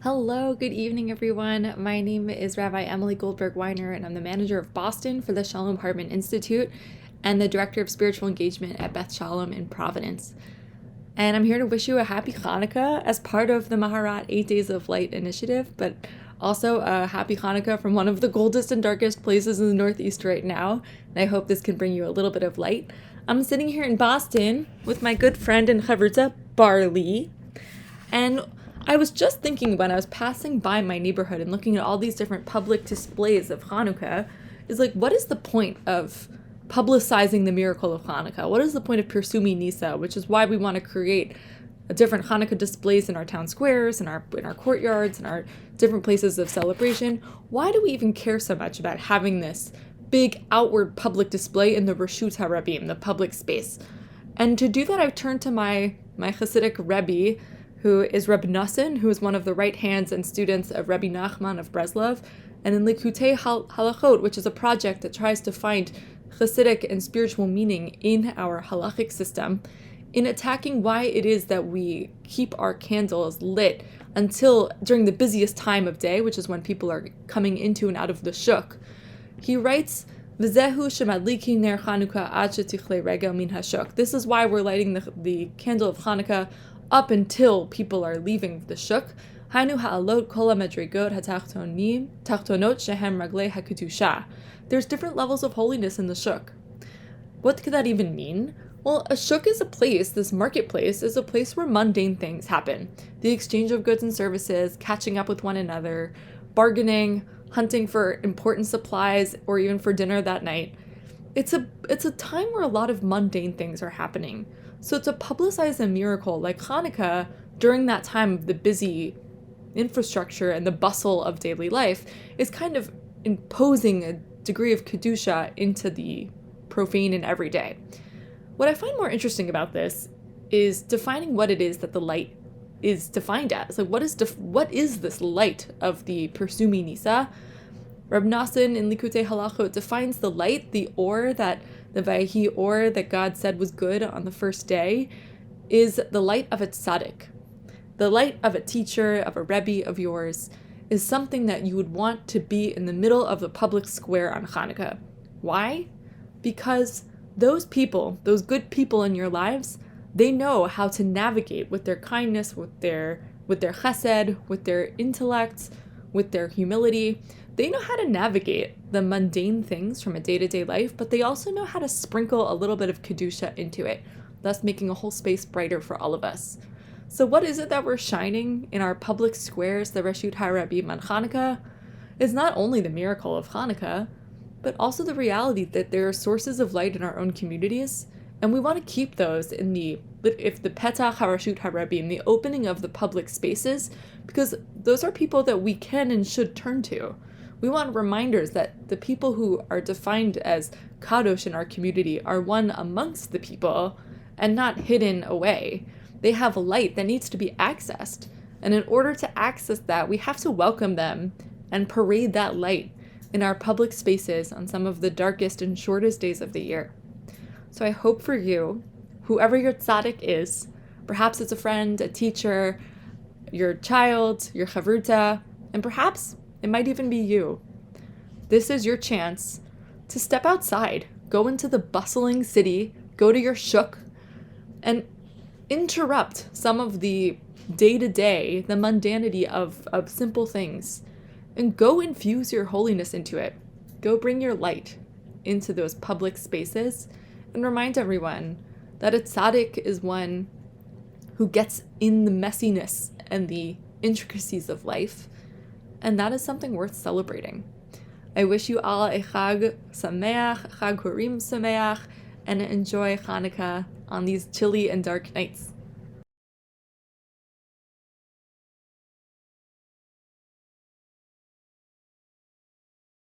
Hello, good evening, everyone. My name is Rabbi Emily Goldberg Weiner, and I'm the manager of Boston for the Shalom Hartman Institute and the director of spiritual engagement at Beth Shalom in Providence. And I'm here to wish you a happy Hanukkah as part of the Maharat 8 Days of Light initiative, but also a happy Hanukkah from one of the coldest and darkest places in the Northeast right now. And I hope this can bring you a little bit of light. I'm sitting here in Boston with my good friend and chavruta, Barley, and I was just thinking when I was passing by my neighborhood and looking at all these different public displays of Hanukkah, is like, what is the point of publicizing the miracle of Hanukkah? What is the point of Pirsumi Nisa, which is why we want to create different Hanukkah displays in our town squares, in our courtyards, in our different places of celebration? Why do we even care so much about having this big outward public display in the Reshut HaRabim, the public space? And to do that, I've turned to my Hasidic Rabbi, who is Rabbi Nassim, who is one of the right hands and students of Rabbi Nachman of Breslov, and in Likutei Halachot, which is a project that tries to find Hasidic and spiritual meaning in our halachic system, in attacking why it is that we keep our candles lit until during the busiest time of day, which is when people are coming into and out of the shuk. He writes, V'zehu shemadlikin ner Chanukah ad shetichle regel min hashuk. This is why we're lighting the candle of Hanukkah up until people are leaving the shuk. Hainu ha'alot kol ha'medregot ha'tachtonot shehem raglei ha'kedusha. There's different levels of holiness in the shuk. What could that even mean? Well, a shuk is a place, this marketplace is a place where mundane things happen. The exchange of goods and services, catching up with one another, bargaining, hunting for important supplies, or even for dinner that night. It's a time where a lot of mundane things are happening. So to publicize a miracle like Hanukkah during that time of the busy infrastructure and the bustle of daily life is kind of imposing a degree of Kedusha into the profane and everyday. What I find more interesting about this is defining what it is that the light is defined as. Like, what is this light of the Pirsumi Nisa? Reb Nassim in Likutei Halachot defines the light, the or that the Vayehi or that God said was good on the first day, is the light of a tzaddik. The light of a teacher, of a Rebbe of yours, is something that you would want to be in the middle of the public square on Hanukkah. Why? Because those people, those good people in your lives, they know how to navigate with their kindness, with their chesed, with their intellect, with their humility. They know how to navigate the mundane things from a day-to-day life, but they also know how to sprinkle a little bit of Kedusha into it, thus making a whole space brighter for all of us. So what is it that we're shining in our public squares, the Reshut HaRabim on Hanukkah? It's not only the miracle of Hanukkah, but also the reality that there are sources of light in our own communities, and we want to keep those in the Petach HaReshut HaRabim, the opening of the public spaces, because those are people that we can and should turn to. We want reminders that the people who are defined as kadosh in our community are one amongst the people and not hidden away. They have light that needs to be accessed. And in order to access that, we have to welcome them and parade that light in our public spaces on some of the darkest and shortest days of the year. So I hope for you, whoever your tzaddik is, perhaps it's a friend, a teacher, your child, your chavruta, and perhaps it might even be you. This is your chance to step outside, go into the bustling city, go to your shuk, and interrupt some of the day-to-day, the mundanity of simple things, and go infuse your holiness into it. Go bring your light into those public spaces and remind everyone that a tzaddik is one who gets in the messiness and the intricacies of life, and that is something worth celebrating. I wish you all a Chag Sameach, Chag Purim Sameach, and enjoy Hanukkah on these chilly and dark nights.